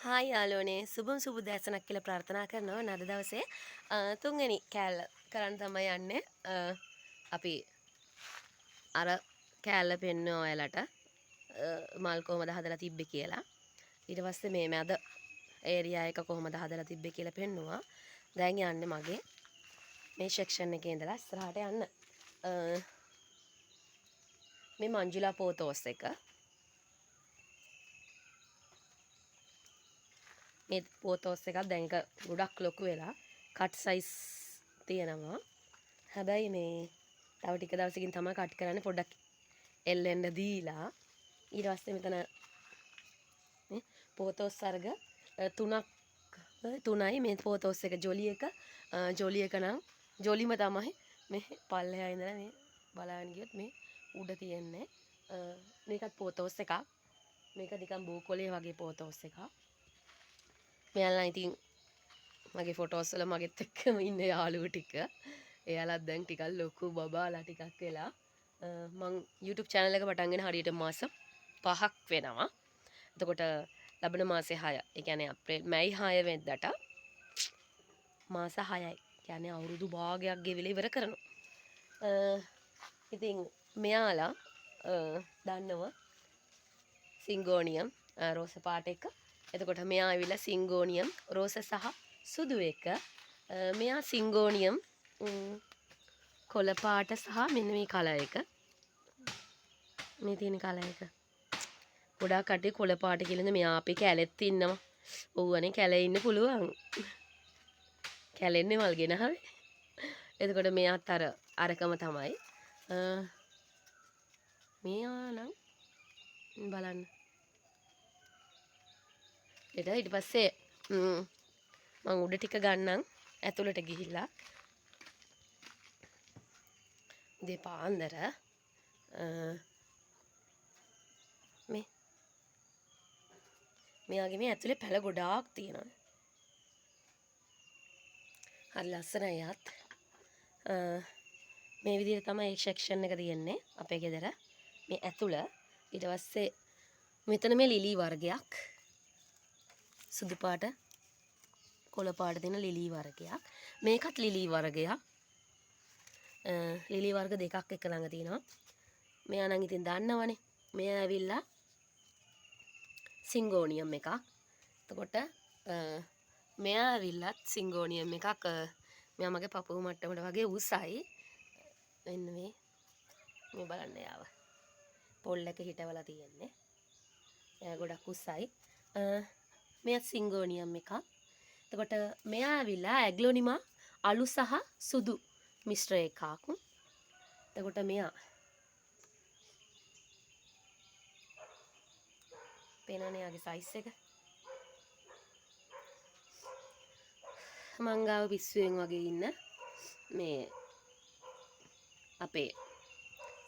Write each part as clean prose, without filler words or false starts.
Hi යාළුවනේ සුබම් සුබ දැසනක් කියලා ප්‍රාර්ථනා කරනවා නද දවසේ තුන්වෙනි කෑල්ල කරන්න තමයි යන්නේ අපි අර කෑල්ල පෙන්වන ඔයාලට මල් කොහමද හදලා තිබ්බේ කියලා ඊට පස්සේ මේ මැද ඒරියා එක කොහමද හදලා තිබ්බේ කියලා පෙන්නුවා දැන් යන්නේ මගේ මේ සෙක්ෂන් එකේ ඉඳලා ඉස්සරහට යන්න මේ මංජුලා පොතෝස් එක මේ පොතෝස් එකක් දැන් එක ගොඩක් ලොකු වෙලා කට් සයිස් තියෙනවා. හැබැයි මේ තව ටික දවසකින් තමයි කට් කරන්නේ පොඩ්ඩක් එල්ලෙන්න දීලා. ඊට පස්සේ මෙතන මේ පොතෝස් වර්ග තුනයි මේ පොතෝස් එක ජොලි එක නම් ජොලිම තමයි මේ පල්ලෙහා ඉඳලා මේ බලන්න ගියොත් මේ උඩ තියෙන්නේ. මේකත් පොතෝස් එකක්. මේක නිකන් බෝකොලේ වගේ පොතෝස් එකක්. මෙයාලා ඉතින් මගේ ෆොටෝස් වල මගෙත් එක්කම ඉන්න යාළුවෝ ටික. එයාලත් දැන් ටිකක් ලොකු බබාලා ටිකක් වෙලා මං YouTube channel එක පටන් ගෙන හරියට මාස 5ක් වෙනවා. එතකොට ලබන මාසේ 6. ඒ කියන්නේ අප්‍රේල් මැයි 6 වෙනිදාට මාස 6යි. කියන්නේ අවුරුදු භාගයක් ගෙවිලා ඉවර කරනවා. ඉතින් මෙයාලා දන්නවා සිංගෝනියම් රෝස පාට එක. එතකොට මෙයා ඇවිල්ලා සිංගෝනියම් රෝස සහ සුදු එක. මෙයා සිංගෝනියම් කොළ පාට සහ මෙන්න මේ කලර් එක. මේ තියෙන කලර් එක. ගොඩාක් කට්ටිය කොළ පාට කියලානේ මෙයා අපේ කැලෙත් ඉන්නවා. ඔව්වනේ කැලේ ඉන්න පුළුවන්. කැලෙන්නේ මල් ගෙනහවේ. එතකොට මෙයාත් අරකම තමයි. මෙයා නම් බලන්න. ඊට පස්සේ මම උඩ ටික ගන්නම් ඇතුළට ගිහිල්ලා දෙපාන්දර මෙයාගේ මේ ඇතුලේ පැල ගොඩාක් තියෙනවා. හරි ලස්සනයි යාත්. මේ විදිහට තමයි සෙක්ෂන් එක තියෙන්නේ අපේ ගෙදර. මේ ඇතුළ ඊට පස්සේ මෙතන මේ ලිලි වර්ගයක් සුදු පාට කොළ පාට දෙන ලිලි වර්ගයක්. මේකත් ලිලි වර්ගයක්. ලිලි වර්ග දෙකක් එක ළඟ තියෙනවා. මෙයා නම් ඉතින් දන්නවනේ. මෙයා ඇවිල්ලා සිංගෝනියම් එකක්. එතකොට මෙයා ඇවිල්ලත් සිංගෝනියම් එකක්. මෙයා මගේ පපුව මට්ටමට වගේ උසයි. මෙන්න මේ බලන්න යාව. පොල් එක හිටවලා තියෙන්නේ. එයා ගොඩක් උසයි. මෙයා සිංගෝනියම් එකක්. එතකොට මෙයා ඇවිල්ලා ඇග්ලොනිමා අලු සහ සුදු මිශ්‍ර එකක්. එතකොට මෙයා පේනවනේ යාගේ සයිස් එක. මංගාව පිස්සුවෙන් වගේ ඉන්න මේ අපේ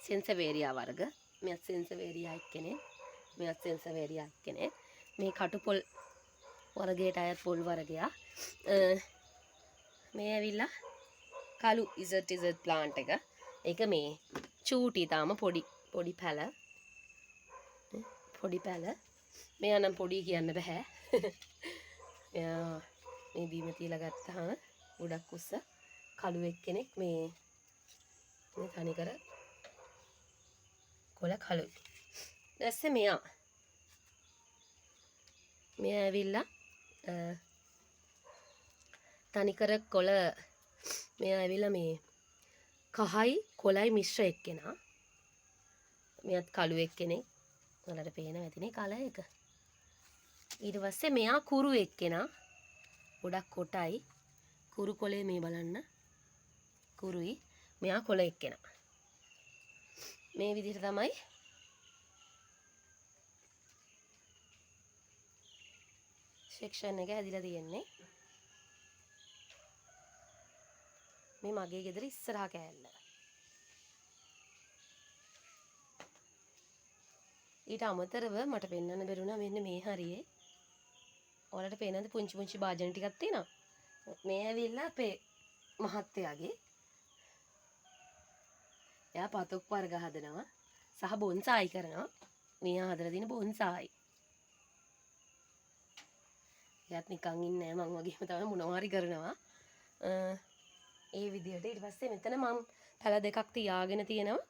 සෙන්සවේරියා වර්ග. මෙයත් සෙන්සවේරියා එක්කෙනෙක්. මෙයත් සෙන්සවේරියා එක්කෙනෙක්. මේ කටුපොල් වර්ගයට අයත් පොල් වර්ගයක්. මේ ඇවිල්ලා කළු ඉසට් ප්ලාන්ට් එක. ඒක මේ චූටි තාම පොඩි පැල. මෙයා නම් පොඩි කියන්න බෑ. මෙයා මේ බීම තියලා ගත්තාම ගොඩක් උස්ස කළු එක්කෙනෙක් මේ තනිකර කොළ කළුයි. ඊටසේ මෙයා ඇවිල්ලා තනිකර කොළ මෙයා ඇවිල්ලා මේ කහයි කොළයි මිශ්‍ර එක්කෙනා. මෙයාත් කළු එක්කෙනෙක්. ඔයාලට පේනවා ඇතිනේ කලර් එක. ඊට පස්සේ මෙයා කුරු එක්කෙනා. ගොඩක් කොටයි. කුරු කොළේ මේ බලන්න. කුරුයි. මෙයා කොළ එක්කෙනා. මේ විදිහට තමයි සෙක්ෂන් එක ඇදිලා තියෙන්නේ. මේ මගේ ගෙදර ඉස්සරහා කෑල්ල. ඊට අමතරව මට පෙන්වන්න බැරුණා මෙන්න මේ හරියේ. ඔයාලට පේනද පුංචි භාජන ටිකක් තියෙනවා. මේ ඇවිල්ලා අපේ මහත්තයාගේ. එයා පතොක් වර්ග හදනවා සහ බොන්සායි කරනවා. මෙයා හදලා තියෙන බොන්සායි. එයාත් නිකන් ඉන්නේ නැහැ මං වගේම තමයි මොනවා හරි කරනවා. ඒ විදිහට ඊට පස්සේ මෙතන මම පැල දෙකක් තියාගෙන තියෙනවා.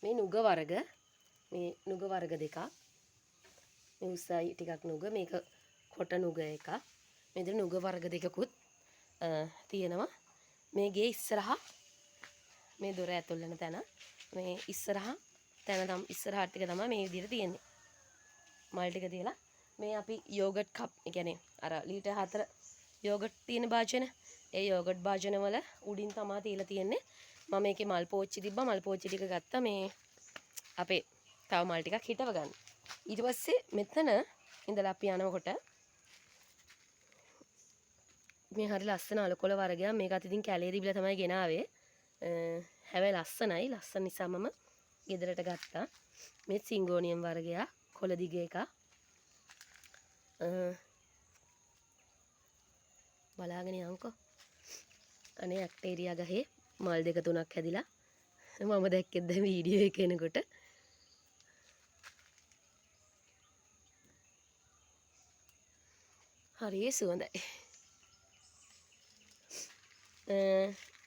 මේ නුග වර්ග දෙකක්. මේ උසයි ටිකක් නුග මේක කොට නුග එකක්. මෙතන නුග වර්ග දෙකකුත් තියෙනවා. මේ ගේ ඉස්සරහා මේ දොර ඇතුල් වෙන තැන මේ ඉස්සරහා ඉස්සරහා ටික තමයි මේ විදිහට තියෙන්නේ. මල් ටික තියලා මේ අපි යෝගට් කප් කියන්නේ අර ලීටර් 4 යෝගට් තියෙන භාජන ඒ යෝගට් භාජන වල උඩින් තමයි තියලා තියෙන්නේ. මම මේකේ මල් පෝච්චි තිබ්බා මල් පෝච්චි ටික ගත්තා මේ අපේ තව මල් ටිකක් හිටව ගන්න. ඊට පස්සේ මෙතන ඉඳලා අපි යනකොට මේ හරි ලස්සන අලකොල වර්ගයක් මේකත් ඉතින් කැලේ තිබිලා තමයි ගෙනාවේ. හැබැයි ලස්සන නිසා මම ගෙදරට ගත්තා. මේ සිංගෝනියම් වර්ගයක් කොළ දිග එකක්. බලාගෙන යන්කෝ. අනේ ඇක්ටේරියා ගහේ මල් දෙක තුනක් හැදිලා මම දැක්කෙත් දැන් වීඩියෝ එක එනකොට. හරි සුවඳයි.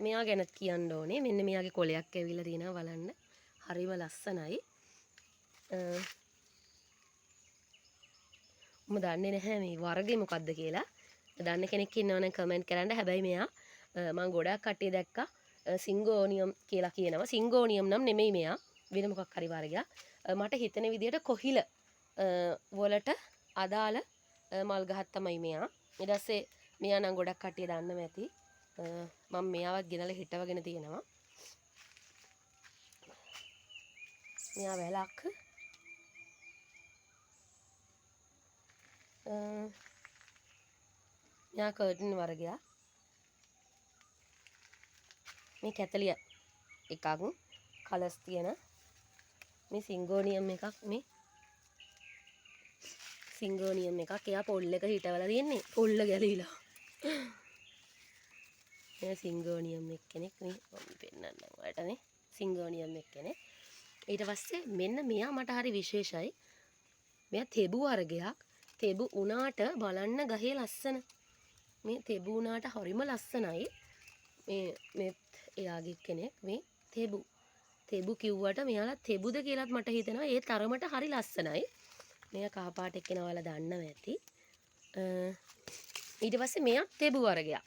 මෙයා ගැනත් කියන්න ඕනේ. මෙන්න මෙයාගේ කොලයක් ඇවිල්ලා තියෙනවා බලන්න. හරිම ලස්සනයි. මම දන්නේ නැහැ මේ වර්ගේ මොකද්ද කියලා. දන්න කෙනෙක් ඉන්නවනම් කමෙන්ට් කරන්න. හැබැයි මෙයා මම ගොඩක් කට්ටිය දැක්කා සිංගෝනියම් කියලා කියනවා. සිංගෝනියම් නම් නෙමෙයි මෙයා. වෙන මොකක් හරි වර්ගයක්. මට හිතෙන විදිහට කොහිල වලට අදාළ මල් ගහක් තමයි මෙයා. ඊට පස්සේ මෙයා නම් ගොඩක් කට්ටිය දන්නම ඇති. මම මෙයාවත් ගෙනලා හිටවගෙන තියෙනවා. මෙයා වැලක්. මෙයා කර්ටන් වර්ගයක්. මේ කැතලිය එකක් කලර්ස් තියෙන. මේ සිංගෝනියම් එකක් මේ සිංගෝනියම් එකක්. එයා පොල් එක හිටවලා තියෙන්නේ. පොල්ල ගැලවිලා. මේ සිංගෝනියම් එක්කෙනෙක් මේ මම පෙන්නන්නම් ඔයාලට මේ සිංගෝනියම් එක්කෙනෙක්. ඊට පස්සේ මෙන්න මෙයා මට හරි විශේෂයි. මෙයා තෙබු වර්ගයක්. තෙබු උනාට බලන්න ගහේ ලස්සන. මේ තෙබු උනාට හරිම ලස්සනයි. මේ එයාගේ කෙනෙක් මේ තෙබු කිව්වට මෙයාලා තෙබුද කියලාත් මට හිතෙනවා. ඒ තරමට හරි ලස්සනයි. මෙයා කහ පාට එක්කෙනා ඔයාලා දන්නව ඇති. ඊට පස්සේ මෙයා තෙබු වර්ගයක්.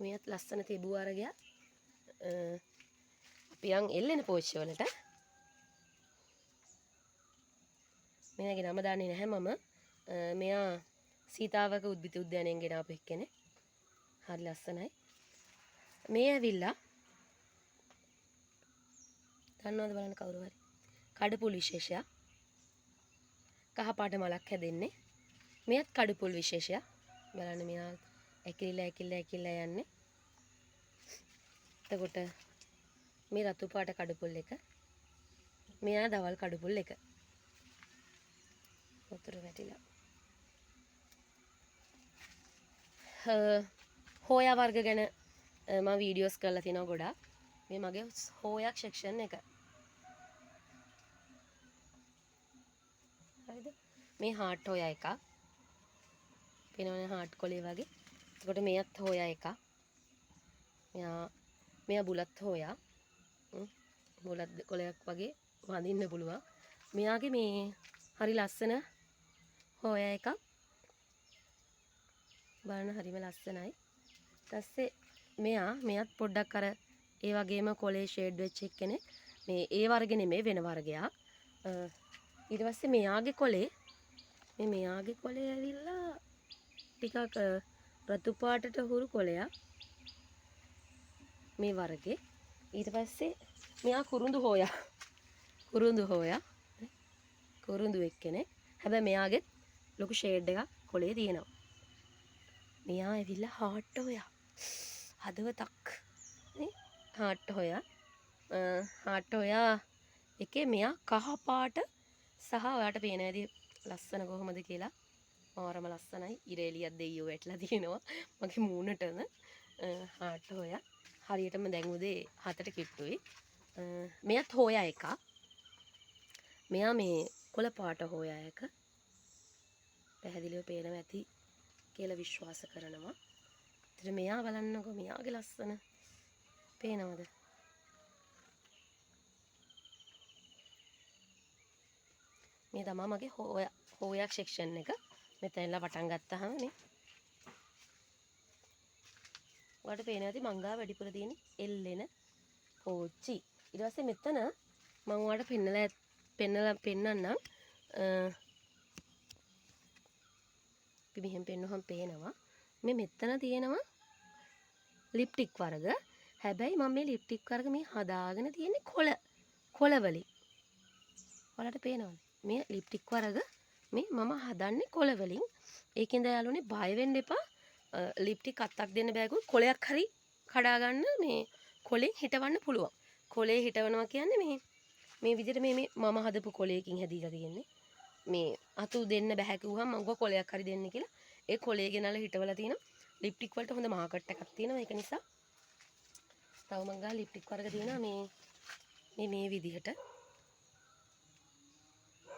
මෙයත් ලස්සන තෙබු වර්ගයක්. අපි යන් එල්ලෙන පෝච්චි වලට. මෙයාගේ නම දන්නේ නැහැ මම. මෙයා සීතාවක උද්භිත උද්‍යානයෙන් ගෙනාපු එක්කෙනෙක්. හරි ලස්සනයි. මේ ඇවිල්ලා දන්නවද බලන්න කවුරු හරි. කඩපුල් විශේෂයක්. කහ පාට මලක් හැදෙන්නේ. මෙයත් කඩපුල් විශේෂයක්. බලන්න මෙයා ඇකිලිලා යන්නේ. එතකොට මේ රතු පාට කඩපුල් එක. මෙයා දවල් කඩපුල් එක. වතුර වැටිලා. හෝයා වර්ග ගැන මම වීඩියෝස් කරලා තිනවා ගොඩාක්. මේ මගේ හෝයක් සෙක්ෂන් එක. හරිද? මේ හාට් හෝයා එකක්. පේනවනේ හාට් කොලේ වගේ. එතකොට මෙයත් හෝයා එකක්. මෙයා බුලත් හෝයා. බුලත් කොලයක් වගේ වඳින්න පුළුවන්. මෙයාගේ මේ හරි ලස්සන හෝයා එකක්. බලන්න හරිම ලස්සනයි. ඊපස්සේ මෙයත් පොඩ්ඩක් අර ඒ වගේම කොලේ ෂේඩ් වෙච්ච එක්කෙනෙක්. මේ ඒ වර්ගෙ නෙමෙයි වෙන වර්ගයක්. ඊට පස්සේ මෙයාගේ කොලේ ඇවිල්ලා ටිකක් රතු පාටට හුරු කොලයක්. මේ වර්ගේ. ඊට පස්සේ මෙයා කුරුඳු හෝයා. කුරුඳු එක්කෙනෙක්. හැබැයි මෙයාගෙත් ලොකු ෂේඩ් එකක් කොලේ තියෙනවා. මෙයා ඇවිල්ලා හාට් හෝයා. හදවතක්. නේ? හාට් හෝයා එකේ මෙයා කහ පාට සහ ඔයාට පේන ඇති ලස්සන කොහොමද කියලා. මාරම ලස්සනයි. ඉරේලියක් දෙයියෝ වැටලා තියෙනවා. මගේ මූණටම හාට් හෝයා. හරියටම දැන් උදේ 7ට කිට්ටුයි. මෙයත් හෝයා එකක්. මෙයා මේ කොළ පාට හොයා එක පැහැදිලිව පේනවා ඇති කියලා විශ්වාස කරනවා. ඉතින් මෙයා බලන්නකෝ මෙයාගේ ලස්සන පේනවද? මේ තමයි මගේ හොයක් සෙක්ෂන් එක. මෙතනලා පටන් ගත්තාම නේ. ඔයාලට පේනවා ඇති මංගා වැඩිපුර තියෙන එල්ලෙන පෝච්චි. ඊට පස්සේ මෙතන මම ඔයාලට පෙන්නන්නම්. මෙහෙම පෙන්නුවහම පේනවා. මේ මෙතන තියෙනවා ලිප්ටික් වර්ග. හැබැයි මම මේ ලිප්ටික් වර්ග මේ හදාගෙන තියෙන්නේ කොළ වලින්. ඔයාලට පේනවද? මේ ලිප්ටික් වර්ග මේ මම හදන්නේ කොළ වලින්. ඒකෙන්ද යාළුවනේ බය වෙන්න එපා. ලිප්ටික් අත්තක් දෙන්න බෑගොත් කොලයක් හරි කඩා ගන්න මේ කොලෙන් හිටවන්න පුළුවන්. කොලේ හිටවනවා කියන්නේ මේ විදිහට මේ මම හදපු කොලයකින් හැදීලා තියෙන්නේ. මේ අතු දෙන්න බෑ කිව්වම මම ගෝ කොලයක් හරි දෙන්න කියලා. ඒ කොලේ ගෙනල්ලා හිටවලා තියෙනවා. ලිප්ටික් වලට හොඳ මාකට් එකක් තියෙනවා. ඒක නිසා තව මං ගා ලිප්ටික් වර්ග තියෙනවා මේ විදිහට.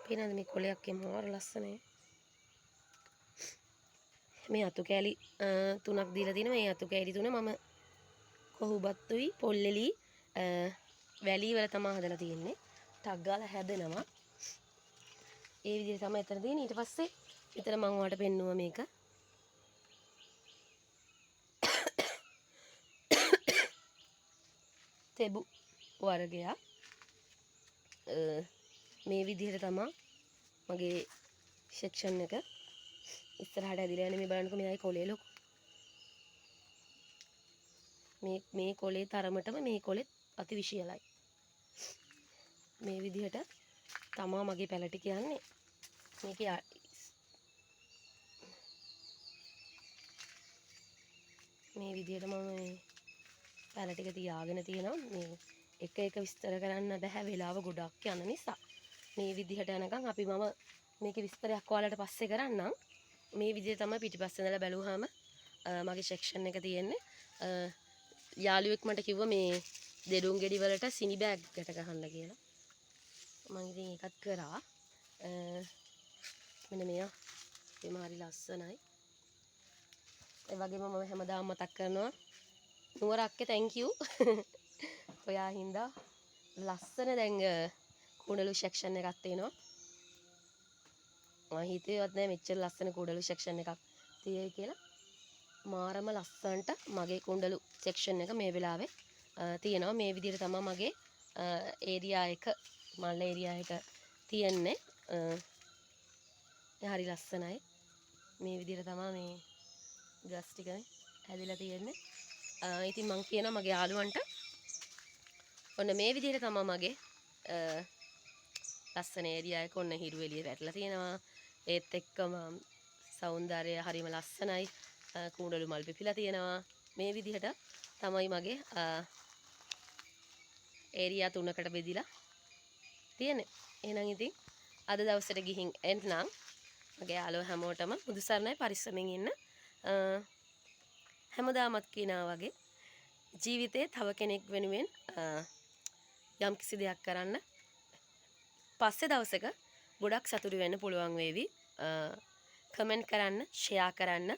පේනද මේ කොලයක් එමාර ලස්සනයි. මේ අතු කෑලි 3ක් දීලා තිනවා. මේ අතු කෑලි 3 මම කොහුබත්තුයි පොල්ලෙලි වැලි වල තමයි හදලා තියෙන්නේ. ටක් ගාලා හැදෙනවා. ඒ විදිහට තමයි එතන තියෙන්නේ. ඊට පස්සේ එතන මම ඔයාලට පෙන්නුවා මේක. තෙබු වර්ගයක්. මේ විදිහට තමයි මගේ සෙක්ෂන් එක ඉස්සරහට ඇදිලා යන්නේ. මේ බලන්නකෝ මෙයාගේ කොලේ ලොකු. මේ කොලේ තරමටම මේ කොලෙත් අති විශාලයි. මේ විදිහට තමා මගේ පැල ටික යන්නේ. මේකේ මේ විදිහට මම මේ පැල ටික තියාගෙන තියෙනවා. මේ එක විස්තර කරන්න බෑ වෙලාව ගොඩක් යන නිසා. මේ විදිහට යනකම් මම මේකේ විස්තරයක් ඔයාලට පස්සේ කරන්නම්. මේ විදිහට තමයි පිටිපස්සේ ඉඳලා බැලුවාම මගේ සෙක්ෂන් එක තියෙන්නේ. යාළුවෙක් මට කිව්වා මේ දෙඩුම් ගෙඩි වලට සිනි බෑග් එකට ගහන්න කියලා. මම ඉතින් ඒකත් කරා. මෙන්න මෙයා හරි ලස්සනයි. ඒ වගේම මම හැමදාම මතක් කරනවා නුවර අක්කේ thank you. ඔයා හින්දා ලස්සන දැන් කුඩලු සෙක්ෂන් එකක් තියෙනවා. මම හිතුවේවත් නෑ මෙච්චර ලස්සන කුඩලු සෙක්ෂන් එකක් තියෙයි කියලා. මාරම ලස්සනට මගේ කුඩලු සෙක්ෂන් එක මේ වෙලාවේ තියෙනවා. මේ විදිහට තමයි මගේ ඒරියා එක මල් ඒරියා එක තියෙන්නේ. හරි ලස්සනයි. මේ විදිහට තමයි මේ ගස් ටික හැදිලා තියෙන්නේ. ඉතින් මම කියනවා මගේ යාළුවන්ට ඔන්න මේ විදිහට තමයි මගේ ලස්සන ඒරියා එක ඔන්න හිරු එළිය වැටලා තියෙනවා. ඒත් එක්කම సౌందර්යය හරිම ලස්සනයි. කුඩලු මල් පිපිලා තියෙනවා. මේ විදිහට තමයි මගේ ඒරියා 3කට බෙදිලා තියෙන්නේ. එහෙනම් ඉතින් අද දවසට ගිහින් එන්නම්. මගේ යාළුවෝ හැමෝටම බුදුසරණයි පරිස්සමෙන් ඉන්න. හැමදාමත් කියනවා වගේ ජීවිතේ තව කෙනෙක් වෙනුවෙන් යම් කිසි දෙයක් කරන්න පස්සේ දවසක ගොඩක් සතුටු වෙන්න පුළුවන් වේවි. කමෙන්ට් කරන්න, ෂෙයා කරන්න.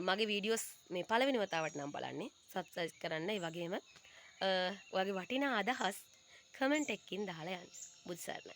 මගේ වීඩියෝස් මේ පළවෙනි වතාවට නම් බලන්නේ සබ්ස්ක්‍රයිබ් කරන්න. ඒ වගේම ඔයාගේ වටිනා අදහස් කමෙන්ට් එකකින් දාලා යන්න. බුදුසරණයි.